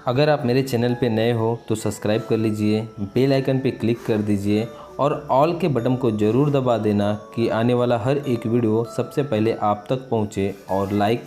अगर आप मेरे चैनल पे नए हो तो सब्सक्राइब कर लीजिए, बेल आइकन पे क्लिक कर दीजिए और ऑल के बटन को ज़रूर दबा देना कि आने वाला हर एक वीडियो सबसे पहले आप तक पहुंचे और लाइक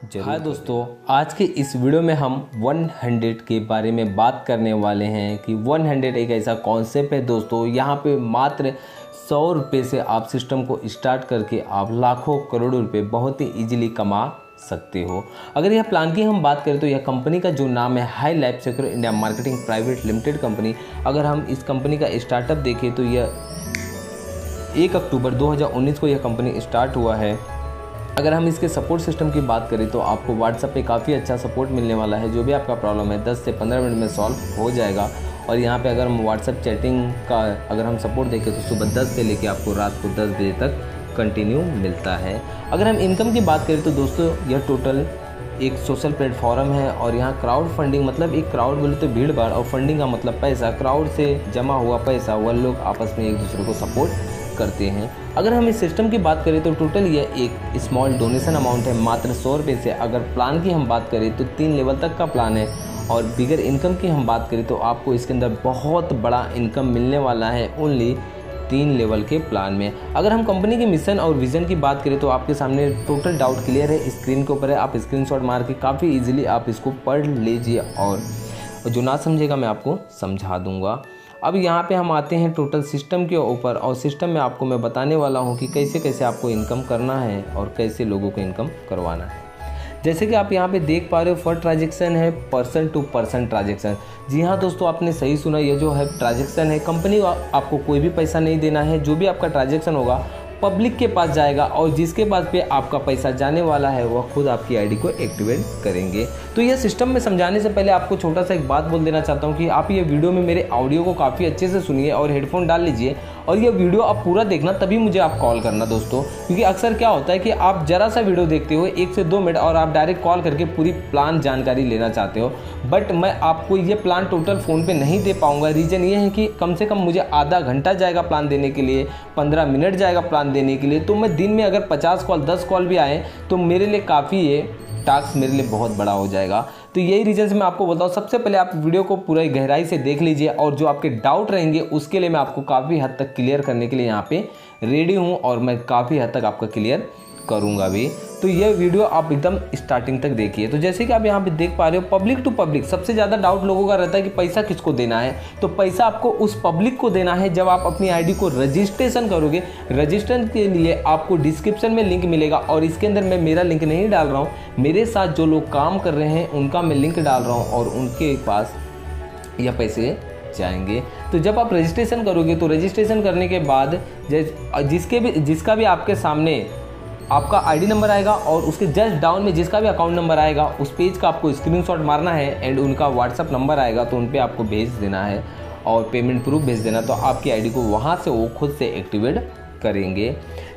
जरूर। हाय दोस्तों, आज के इस वीडियो में हम 100 के बारे में बात करने वाले हैं कि 100 एक ऐसा कॉन्सेप्ट है दोस्तों। यहाँ पे मात्र 100 रुपये से आप सिस्टम को स्टार्ट करके आप लाखों करोड़ों रुपए बहुत ही ईजिली कमा सकते हो। अगर यह प्लान की हम बात करें तो यह कंपनी का जो नाम है high life secure India marketing private limited company. अगर हम इस कंपनी का स्टार्टअप देखें तो यह 1 अक्टूबर 2019 को यह कंपनी स्टार्ट हुआ है। अगर हम इसके सपोर्ट सिस्टम की बात करें तो आपको व्हाट्सएप पे काफ़ी अच्छा सपोर्ट मिलने वाला है। जो भी आपका प्रॉब्लम है 10 से 15 मिनट में सॉल्व हो जाएगा। और यहाँ पे अगर हम व्हाट्सएप चैटिंग का अगर हम सपोर्ट देखें तो सुबह 10 से लेकर आपको रात को 10 बजे तक कंटिन्यू मिलता है। अगर हम इनकम की बात करें तो दोस्तों यह टोटल एक सोशल प्लेटफॉर्म है और यहाँ क्राउड फंडिंग मतलब एक क्राउड बोले तो भीड़ भाड़ और फंडिंग का मतलब पैसा, क्राउड से जमा हुआ पैसा वह लोग आपस में एक दूसरे को सपोर्ट करते हैं। अगर हम इस सिस्टम की बात करें तो टोटल यह एक स्मॉल डोनेशन अमाउंट है मात्र 100 रुपये से। अगर प्लान की हम बात करें तो 3 लेवल तक का प्लान है और बिगर इनकम की हम बात करें तो आपको इसके अंदर बहुत बड़ा इनकम मिलने वाला है ओनली 3 लेवल के प्लान में। अगर हम कंपनी के मिशन और विजन की बात करें तो आपके सामने टोटल डाउट क्लियर है, स्क्रीन के ऊपर है। आप स्क्रीनशॉट मार के काफ़ी इजीली आप इसको पढ़ लीजिए और जो ना समझेगा मैं आपको समझा दूंगा। अब यहाँ पे हम आते हैं टोटल सिस्टम के ऊपर और सिस्टम में आपको मैं बताने वाला हूँ कि कैसे कैसे आपको इनकम करना है और कैसे लोगों को इनकम करवाना है। जैसे कि आप यहाँ पे देख पा रहे हो फर्स्ट ट्रांजैक्शन है पर्सन टू पर्सन ट्रांजैक्शन। जी हाँ दोस्तों, आपने सही सुना, ये जो है ट्रांजैक्शन है कंपनी आपको कोई भी पैसा नहीं देना है। जो भी आपका ट्रांजैक्शन होगा पब्लिक के पास जाएगा और जिसके पास पे आपका पैसा जाने वाला है वह खुद आपकी आईडी को एक्टिवेट करेंगे। तो यह सिस्टम में समझाने से पहले आपको छोटा सा एक बात बोल देना चाहता हूँ कि आप ये वीडियो में मेरे ऑडियो को काफ़ी अच्छे से सुनिए और हेडफोन डाल लीजिए और ये वीडियो आप पूरा देखना, तभी मुझे आप कॉल करना दोस्तों। क्योंकि अक्सर क्या होता है कि आप जरा सा वीडियो देखते हो 1 से 2 मिनट और आप डायरेक्ट कॉल करके पूरी प्लान जानकारी लेना चाहते हो, बट मैं आपको ये प्लान टोटल फ़ोन पे नहीं दे पाऊंगा। रीज़न ये है कि कम से कम मुझे आधा घंटा जाएगा प्लान देने के लिए, 15 मिनट जाएगा प्लान देने के लिए। तो मैं दिन में अगर 50 कॉल 10 कॉल भी आए तो मेरे लिए काफ़ी ये टास्क मेरे लिए बहुत बड़ा हो जाएगा। तो यही रीज़न से मैं आपको बोलता हूँ सबसे पहले आप वीडियो को पूरा गहराई से देख लीजिए और जो आपके डाउट रहेंगे उसके लिए मैं आपको काफ़ी हद तक क्लियर करने के लिए यहाँ पे रेडी हूँ और मैं काफ़ी हद तक आपका क्लियर करूँगा भी। तो ये वीडियो आप एकदम स्टार्टिंग तक देखिए। तो जैसे कि आप यहाँ पे देख पा रहे हो पब्लिक टू पब्लिक सबसे ज़्यादा डाउट लोगों का रहता है कि पैसा किसको देना है। तो पैसा आपको उस पब्लिक को देना है जब आप अपनी आईडी को रजिस्ट्रेशन करोगे। रजिस्ट्रेशन के लिए आपको डिस्क्रिप्शन में लिंक मिलेगा और इसके अंदर मैं मेरा लिंक नहीं डाल रहा हूँ, मेरे साथ जो लोग काम कर रहे हैं उनका मैं लिंक डाल रहा हूँ और उनके पास यह पैसे जाएंगे। तो जब आप रजिस्ट्रेशन करोगे तो रजिस्ट्रेशन करने के बाद जिसका भी आपके सामने आपका आईडी नंबर आएगा और उसके जस्ट डाउन में जिसका भी अकाउंट नंबर आएगा उस पेज का आपको स्क्रीनशॉट मारना है एंड उनका व्हाट्सअप नंबर आएगा तो उन पे आपको भेज देना है और पेमेंट प्रूफ भेज देना। तो आपकी आईडी को वहाँ से वो खुद से एक्टिवेट करेंगे।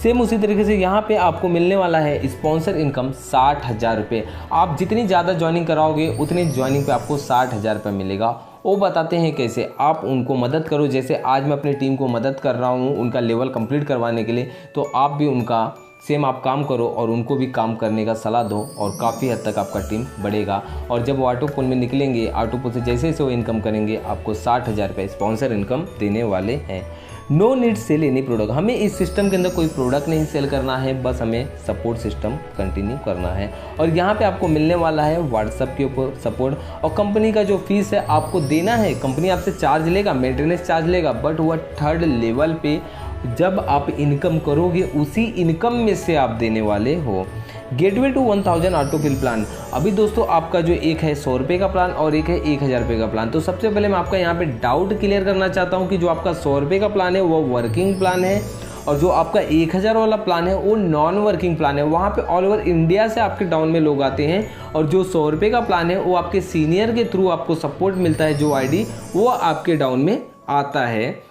सेम उसी तरीके से यहाँ पे आपको मिलने वाला है स्पॉन्सर इनकम 60,000 रुपये। आप जितनी ज़्यादा ज्वाइनिंग कराओगे उतनी ज्वाइनिंग पे आपको 60,000 रुपये मिलेगा। वो बताते हैं कैसे आप उनको मदद करो। जैसे आज मैं अपनी टीम को मदद कर रहा हूँ उनका लेवल कंप्लीट करवाने के लिए, तो आप भी उनका सेम आप काम करो और उनको भी काम करने का सलाह दो और काफ़ी हद तक आपका टीम बढ़ेगा। और जब वो ऑटो पुल में निकलेंगे, ऑटो पुल से जैसे जैसे वो इनकम करेंगे आपको 60,000 रुपये स्पॉन्सर इनकम देने वाले हैं। No need sell any product. हमें इस सिस्टम के अंदर कोई प्रोडक्ट नहीं सेल करना है, बस हमें सपोर्ट सिस्टम कंटिन्यू करना है। और यहाँ पे आपको मिलने वाला है व्हाट्सएप के ऊपर सपोर्ट और कंपनी का जो फीस है आपको देना है। कंपनी आपसे चार्ज लेगा, मेंटेनेंस चार्ज लेगा, बट वह 3rd लेवल पे जब आप इनकम करोगे उसी इनकम में से आप देने वाले हो। Gateway to 1000 autofill plan. अभी दोस्तों आपका जो एक है 100 रुपये का प्लान और एक है 1000 रुपये का प्लान। तो सबसे पहले मैं आपका यहाँ पे डाउट क्लियर करना चाहता हूँ कि जो आपका 100 रुपये का प्लान है वो वर्किंग प्लान है और जो आपका 1000 वाला प्लान है वो नॉन वर्किंग प्लान है। वहाँ पे ऑल ओवर इंडिया से आपके डाउन में लोग आते हैं और जो 100 रुपये का प्लान है वो आपके सीनियर के थ्रू आपको सपोर्ट मिलता है, जो आईडी वो आपके डाउन में आता है।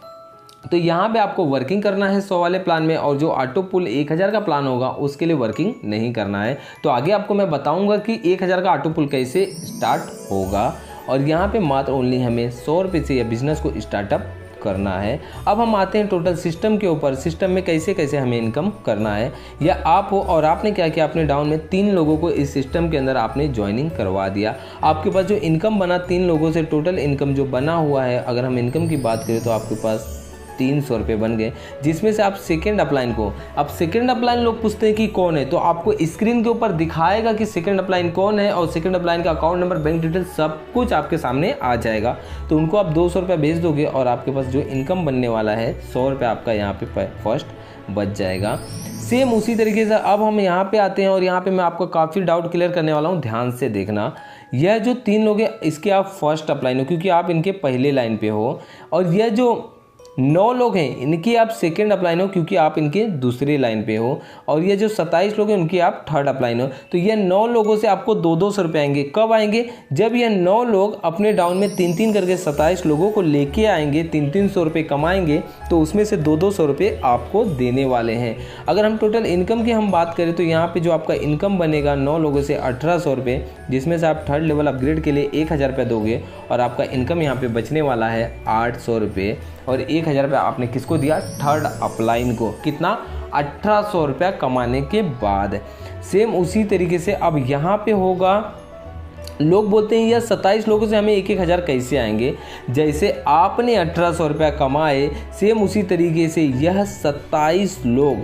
तो यहाँ पे आपको वर्किंग करना है 100 वाले प्लान में और जो ऑटो पुल 1000 का प्लान होगा उसके लिए वर्किंग नहीं करना है। तो आगे आपको मैं बताऊंगा कि 1000 का ऑटो पुल कैसे स्टार्ट होगा और यहाँ पे मात्र ओनली हमें 100 रुपये से यह बिजनेस को स्टार्टअप करना है। अब हम आते हैं टोटल सिस्टम के ऊपर। सिस्टम में कैसे कैसे हमें इनकम करना है, या आप हो और आपने क्या किया, अपने डाउन में 3 लोगों को इस सिस्टम के अंदर आपने ज्वाइनिंग करवा दिया। आपके पास जो इनकम बना 3 लोगों से, टोटल इनकम जो बना हुआ है, अगर हम इनकम की बात करें तो आपके पास 300 रुपये बन गए, जिसमें से आप सेकेंड अपलाइन को, अब सेकेंड अपलाइन लोग पूछते हैं कि कौन है, तो आपको स्क्रीन के ऊपर दिखाएगा कि सेकेंड अपलाइन कौन है, और सेकेंड अपलाइन का अकाउंट नंबर, बैंक डिटेल सब कुछ आपके सामने आ जाएगा। तो उनको आप 200 रुपये भेज दोगे और आपके पास जो इनकम बनने वाला है 100 रुपये आपका यहाँ पे फर्स्ट बच जाएगा। सेम उसी तरीके से अब हम यहाँ पे आते हैं, और यहाँ पे मैं आपको काफ़ी डाउट क्लियर करने वाला हूँ, ध्यान से देखना। यह जो 3 लोग हैं इसके आप फर्स्ट अपलाइन हो, क्योंकि आप इनके पहले लाइन पे हो, और यह जो 9 लोग हैं इनकी आप सेकेंड अपलाइन हो, क्योंकि आप इनके दूसरी लाइन पे हो, और ये जो 27 लोग हैं उनकी आप थर्ड अपलाइन हो। तो ये 9 लोगों से आपको 200 रुपये आएंगे। कब आएंगे? जब ये 9 लोग अपने डाउन में 3 करके 27 लोगों को लेके आएंगे, 300 रुपये कमाएंगे, तो उसमें से 200 रुपये आपको देने वाले हैं। अगर हम टोटल इनकम की हम बात करें तो यहाँ पर जो आपका इनकम बनेगा 9 लोगों से 1800 रुपये, जिसमें से आप थर्ड लेवल अपग्रेड के लिए 1000 रुपये दोगे, और आपका इनकम यहाँ पर बचने वाला है 800 रुपये, और 1000 रुपये आपने किसको दिया? थर्ड अपलाइन को। कितना? 1800 रुपया कमाने के बाद। सेम उसी तरीके से अब यहाँ पे होगा, लोग बोलते हैं यह 27 लोगों से हमें 1-1000 कैसे आएंगे? जैसे आपने 1800 रुपया कमाए, सेम उसी तरीके से यह 27 लोग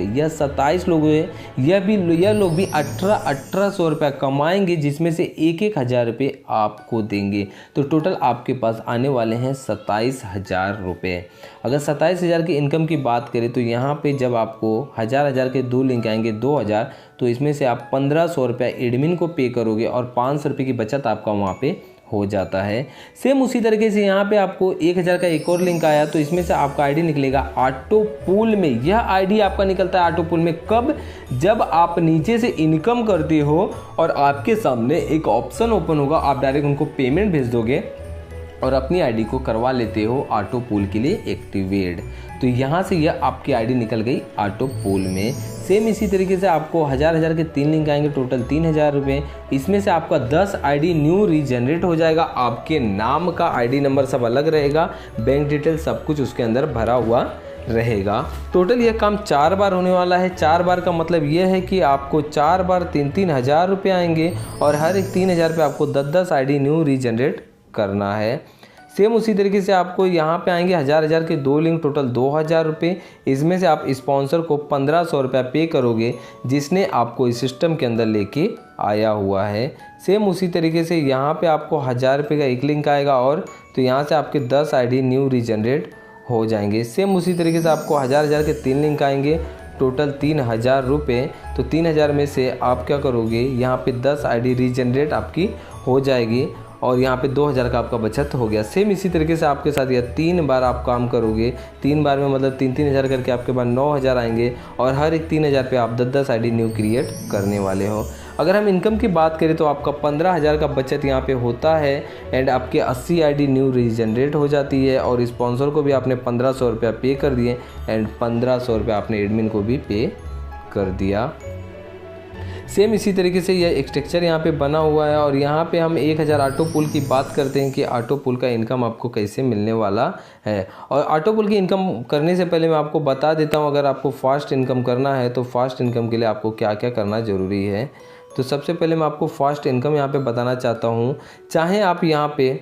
हैं, यह लोग भी 1800 रुपया कमाएंगे, जिसमें से 1000 रुपये आपको देंगे। तो टोटल आपके पास आने वाले हैं 27000 रुपये। अगर 27000 की इनकम की बात करें तो यहाँ पे जब आपको 1000 के 2 लिंक आएंगे 2000, तो इसमें से आप 1500 रुपये एडमिन को पे करोगे, और 500 रुपये की बचत आपका वहाँ पे हो जाता है। सेम उसी तरीके से यहाँ पे आपको 1000 का एक और लिंक आया, तो इसमें से आपका आईडी निकलेगा ऑटो पूल में। यह आईडी आपका निकलता है ऑटो पूल में कब? जब आप नीचे से इनकम करते हो और आपके सामने एक ऑप्शन ओपन होगा, आप डायरेक्ट उनको पेमेंट भेज दोगे और अपनी आईडी को करवा लेते हो ऑटो पूल के लिए एक्टिवेट। तो यहाँ से यह आपकी आईडी निकल गई ऑटो पूल में। सेम इसी तरीके से आपको 1000 के 3 लिंक आएंगे, टोटल 3000 रुपये। इसमें से आपका 10 आईडी न्यू रीजनरेट हो जाएगा। आपके नाम का आईडी नंबर सब अलग रहेगा, बैंक डिटेल सब कुछ उसके अंदर भरा हुआ रहेगा। टोटल यह काम 4 बार होने वाला है। 4 बार का मतलब यह है कि आपको 4 बार 3000 रुपये आएंगे, और हर एक 3000 पे आपको 10 आईडी न्यू रीजनरेट करना है। सेम उसी तरीके से आपको यहाँ पे आएंगे 1000 के 2 लिंक, टोटल 2000 रुपये। इसमें से आप स्पॉन्सर को 1500 रुपया पे करोगे, जिसने आपको इस सिस्टम के अंदर लेके आया हुआ है। सेम उसी तरीके से यहाँ पे आपको 1000 रुपये का एक लिंक आएगा, और तो यहाँ से आपके 10 आईडी न्यू रीजनरेट हो जाएंगे। सेम उसी तरीके से आपको 1000 के 3 लिंक आएंगे, टोटल 3000 रुपये। तो 3000 में से आप क्या करोगे, यहाँ पे 10 आईडी रीजनरेट आपकी हो जाएगी, और यहाँ पे 2000 का आपका बचत हो गया। सेम इसी तरीके से आपके साथ यह 3 बार आप काम करोगे। 3 बार में मतलब 3000 करके आपके पास 9000 आएंगे, और हर एक 3000 पे आप 10 आईडी न्यू क्रिएट करने वाले हो। अगर हम इनकम की बात करें तो आपका 15000 का बचत यहाँ पे होता है, एंड आपके 80 आईडी न्यू रीजनरेट हो जाती है, और स्पॉन्सर को भी आपने 1500 रुपया पे कर दिए, एंड 1500 रुपया आपने एडमिन को भी पे कर दिया। सेम इसी तरीके से यह स्ट्रक्चर यहाँ पे बना हुआ है। और यहाँ पे हम 1000 ऑटो पुल की बात करते हैं कि ऑटो पुल का इनकम आपको कैसे मिलने वाला है। और ऑटो पुल की इनकम करने से पहले मैं आपको बता देता हूँ, अगर आपको फास्ट इनकम करना है तो फास्ट इनकम के लिए आपको क्या क्या करना ज़रूरी है। तो सबसे पहले मैं आपको फास्ट इनकम यहाँ पर बताना चाहता हूँ। चाहे आप यहाँ पर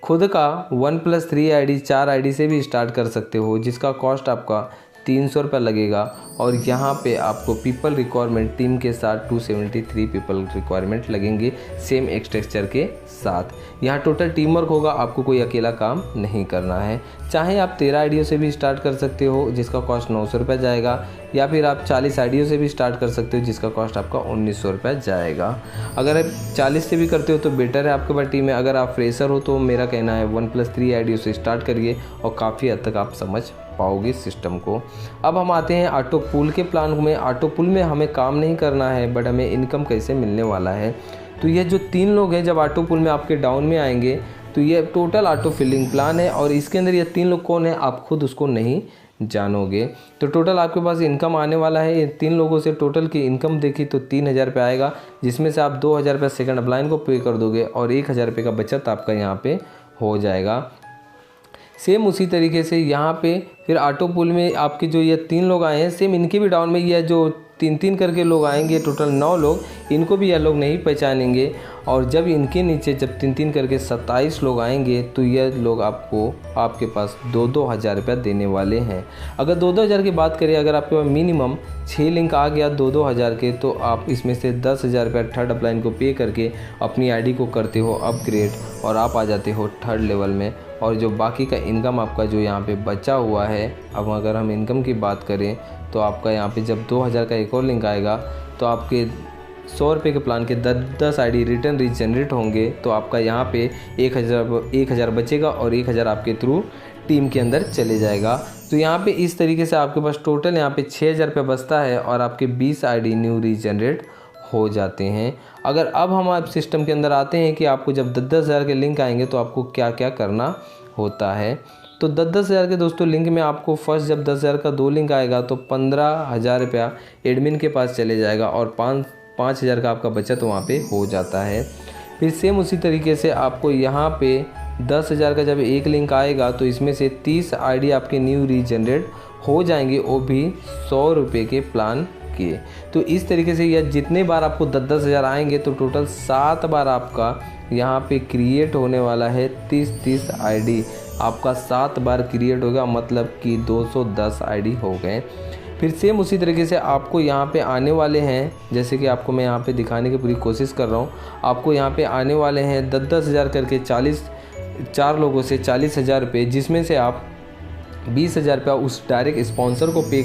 खुद का 1+3 आईडी 4 आईडी से भी स्टार्ट कर सकते हो, जिसका कॉस्ट आपका 300 रुपये लगेगा। और यहाँ पे आपको पीपल रिक्वायरमेंट टीम के साथ 273 पीपल रिक्वायरमेंट लगेंगे, सेम स्ट्रक्चर के साथ। यहाँ टोटल टीम वर्क होगा, आपको कोई अकेला काम नहीं करना है। चाहे आप 13 आईडियो से भी स्टार्ट कर सकते हो, जिसका कॉस्ट 900 रुपये जाएगा, या फिर आप 40 आईडियो से भी स्टार्ट कर सकते हो, जिसका कॉस्ट आपका 1900 रुपये जाएगा। अगर आप 40 से भी करते हो तो बेटर है आपके पास टीम है। अगर आप फ्रेशर हो तो मेरा कहना है 1+3 आईडियो से स्टार्ट करिए, और काफ़ी हद तक आप समझ पाओगे सिस्टम को। अब हम आते हैं ऑटो पूल के प्लान में। ऑटो पूल में हमें काम नहीं करना है, बट हमें इनकम कैसे मिलने वाला है। तो ये जो 3 लोग हैं जब ऑटो पूल में आपके डाउन में आएंगे, तो ये टोटल ऑटो फिलिंग प्लान है, और इसके अंदर ये 3 लोग कौन है आप खुद उसको नहीं जानोगे। तो टोटल आपके पास इनकम आने वाला है, ये 3 लोगों से टोटल की इनकम देखी तो 3000 रुपये आएगा, जिसमें से आप 2000 रुपये सेकंड अपलाइन को पे कर दोगे, और 1000 रुपये का बचत आपका यहाँ पे हो जाएगा। सेम उसी तरीके से यहाँ पे फिर ऑटो पुल में आपके जो ये 3 लोग आए हैं, सेम इनके भी डाउन में ये जो 3-3 करके लोग आएंगे, टोटल 9 लोग, इनको भी यह लोग नहीं पहचानेंगे। और जब इनके नीचे जब 3-3 करके 27 लोग आएंगे तो यह लोग आपके पास 2-2 हज़ार रुपया देने वाले हैं। अगर 2-2 हज़ार की बात करें, अगर आपके पास मिनिमम 6 लिंक आ गया 2-2 हज़ार के, तो आप इसमें से 10 हज़ार रुपया थर्ड अपलाइन को पे करके अपनी आईडी को करते हो अपग्रेड और आप आ जाते हो थर्ड लेवल में। और जो बाकी का इनकम आपका जो यहाँ पे बचा हुआ है, अब अगर हम इनकम की बात करें तो आपका यहाँ पे जब 2000 का एक और लिंक आएगा तो आपके 100 रुपये के प्लान के 10 आईडी रिटर्न रीजनरेट होंगे, तो आपका यहाँ पे 1000 बचेगा और 1000 आपके थ्रू टीम के अंदर चले जाएगा। तो यहाँ पे इस तरीके से आपके पास टोटल यहाँ पे 6000 रुपये बचता है और आपके 20 आईडी न्यू रीजनरेट हो जाते हैं। अगर अब हम आप सिस्टम के अंदर आते हैं कि आपको जब 10-10 हज़ार के लिंक आएंगे तो आपको क्या क्या करना होता है। तो 10-10 हज़ार के दोस्तों लिंक में आपको फर्स्ट जब 10 हज़ार का 2 लिंक आएगा तो 15 हज़ार रुपया एडमिन के पास चले जाएगा और 5 हज़ार का आपका बचत वहाँ पे हो जाता है। फिर सेम उसी तरीके से आपको यहाँ पे 10 हज़ार का जब एक लिंक आएगा तो इसमें से 30 आईडी आपके न्यू रीजनरेट हो जाएंगे, वो भी 100 रुपये के प्लान के। तो इस तरीके से यह जितने बार आपको 10-10 हज़ार आएंगे तो टोटल 7 बार आपका यहाँ पे क्रिएट होने वाला है 30-30 आईडी आपका 7 बार क्रिएट होगा, मतलब कि 210 आईडी हो गए। फिर सेम उसी तरीके से आपको यहाँ पे आने वाले हैं, जैसे कि आपको मैं यहाँ पे दिखाने की पूरी कोशिश कर रहा हूँ। आपको यहाँ पे आने वाले हैं 10-10 हज़ार करके 4 लोगों से 40 हज़ार रुपये, जिसमें से आप 20 हज़ार रुपया उस डायरेक्ट स्पॉन्सर को पे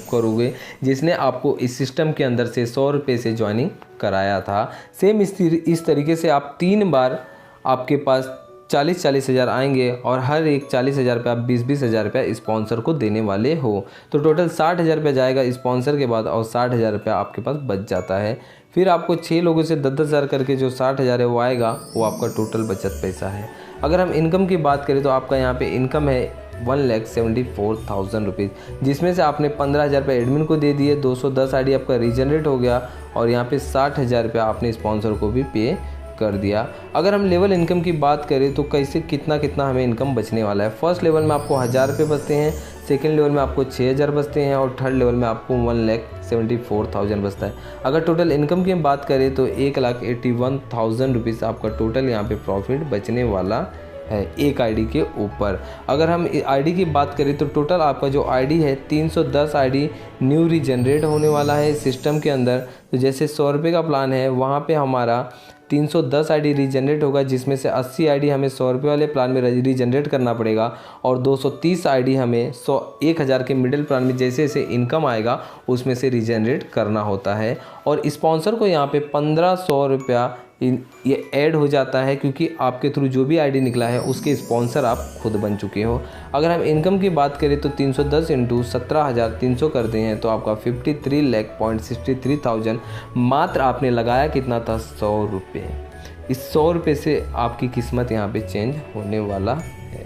करोगे जिसने आपको इस सिस्टम के अंदर से 100 रुपये से ज्वाइनिंग कराया था। सेम इस तरीके से आप 3 बार आपके पास 40-40 हज़ार आएंगे और हर एक 40 हज़ार रुपया 20-20 हज़ार रुपया स्पॉन्सर को देने वाले हो, तो टोटल 60 हज़ार रुपया जाएगा स्पॉन्सर के बाद और 60 हज़ार रुपया आपके पास बच जाता है। फिर आपको 6 लोगों से 10-10 हज़ार करके जो 60 हज़ार है वो आएगा, वो आपका टोटल बचत पैसा है। अगर हम इनकम की बात करें तो आपका यहाँ पे इनकम है 1,74,000 रुपीज़, जिसमें से आपने 15 हज़ार रुपये एडमिन को दे दिए, 210 आईडी आपका रीजनरेट हो गया और यहाँ पे 60 हज़ार रुपया आपने स्पॉन्सर को भी पे कर दिया। अगर हम लेवल इनकम की बात करें तो कैसे कितना हमें इनकम बचने वाला है। फर्स्ट लेवल में आपको 1000 रुपये बचते हैं, सेकेंड लेवल में आपको 6000 बचते हैं और थर्ड लेवल में आपको 1,74,000 बचता है। अगर टोटल इनकम की बात करें तो 1,81,000 रुपीज़ आपका टोटल यहाँ पे प्रॉफिट बचने वाला है एक आईडी के ऊपर। अगर हम आईडी की बात करें तो टोटल आपका जो आईडी है 310 आईडी न्यू रीजनरेट होने वाला है सिस्टम के अंदर। तो जैसे 100 रुपये का प्लान है, वहाँ पे हमारा 310 आईडी रीजनरेट होगा, जिसमें से 80 आईडी हमें 100 रुपये वाले प्लान में रीजनरेट करना पड़ेगा और 230 आईडी हमें 1000 के मिडिल प्लान में जैसे जैसे इनकम आएगा उसमें से रीजनरेट करना होता है। और स्पॉन्सर को यहाँ पे 1500 रुपया ये ऐड हो जाता है, क्योंकि आपके थ्रू जो भी आईडी निकला है उसके स्पॉन्सर आप खुद बन चुके हो। अगर हम इनकम की बात करें तो 310 × 17,300 करते हैं तो आपका 53,63,000 मात्र आपने लगाया कितना था 100 रुपये। इस 100 रुपये से आपकी किस्मत यहाँ पे चेंज होने वाला है।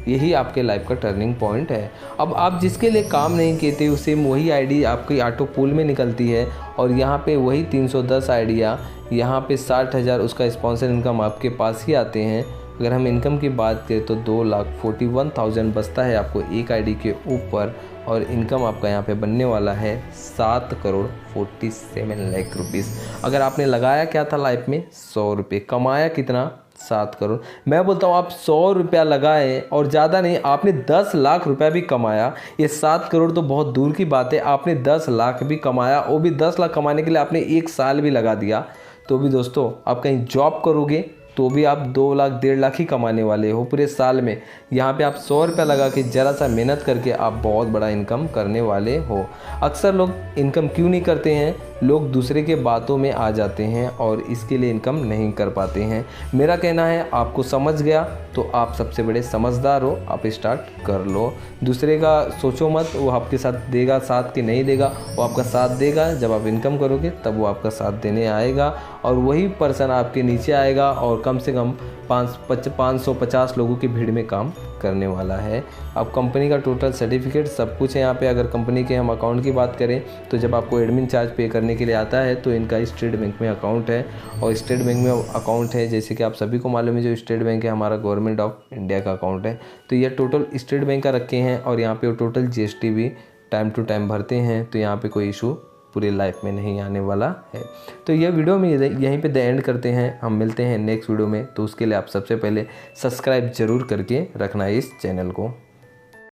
यही आपके लाइफ का टर्निंग पॉइंट है। अब आप जिसके लिए काम नहीं कहते उसे वही आईडी आपकी ऑटो पूल में निकलती है और यहाँ पे वही 310 आइडिया, यहाँ पे 60,000 उसका स्पॉन्सर इनकम आपके पास ही आते हैं। अगर हम इनकम की बात करें तो 2,41,000 बचता है आपको एक आईडी के ऊपर और इनकम आपका यहाँ पे बनने वाला है 7,47,00,000 रुपीज़। अगर आपने लगाया क्या था लाइफ में 100 रुपये, कमाया कितना 7 करोड़। मैं बोलता हूँ आप 100 रुपया लगाए और ज़्यादा नहीं, आपने 10 लाख रुपया भी कमाया। ये 7 करोड़ तो बहुत दूर की बात है, आपने 10 लाख भी कमाया। वो भी 10 लाख कमाने के लिए आपने 1 साल भी लगा दिया। तो भी दोस्तों आप कहीं जॉब करोगे तो भी आप 2 लाख 1.5 लाख ही कमाने वाले हो पूरे साल में। यहाँ पे आप 100 रुपया लगा के ज़रा सा मेहनत करके आप बहुत बड़ा इनकम करने वाले हो। अक्सर लोग इनकम क्यों नहीं करते हैं, लोग दूसरे के बातों में आ जाते हैं और इसके लिए इनकम नहीं कर पाते हैं। मेरा कहना है आपको समझ गया तो आप सबसे बड़े समझदार हो, आप स्टार्ट कर लो। दूसरे का सोचो मत, वो आपके साथ देगा साथ कि नहीं देगा, वो आपका साथ देगा। जब आप इनकम करोगे तब वो आपका साथ देने आएगा और वही पर्सन आपके नीचे आएगा और कम से कम 550 लोगों की भीड़ में काम करने वाला है। अब कंपनी का टोटल सर्टिफिकेट सब कुछ है यहाँ पे। अगर कंपनी के हम अकाउंट की बात करें तो जब आपको एडमिन चार्ज पे करने के लिए आता है तो इनका स्टेट बैंक में अकाउंट है, और स्टेट बैंक में अकाउंट है जैसे कि आप सभी को मालूम है, जो स्टेट बैंक है हमारा गवर्नमेंट ऑफ इंडिया का अकाउंट है। तो ये टोटल स्टेट बैंक का रखे हैं, और यहाँ पे टोटल GST भी टाइम टू टाइम भरते हैं, तो यहाँ पे कोई इशू पूरी लाइफ में नहीं आने वाला है। तो यह वीडियो में यहीं पे द एंड करते हैं। हम मिलते हैं नेक्स्ट वीडियो में, तो उसके लिए आप सबसे पहले सब्सक्राइब जरूर करके रखना इस चैनल को।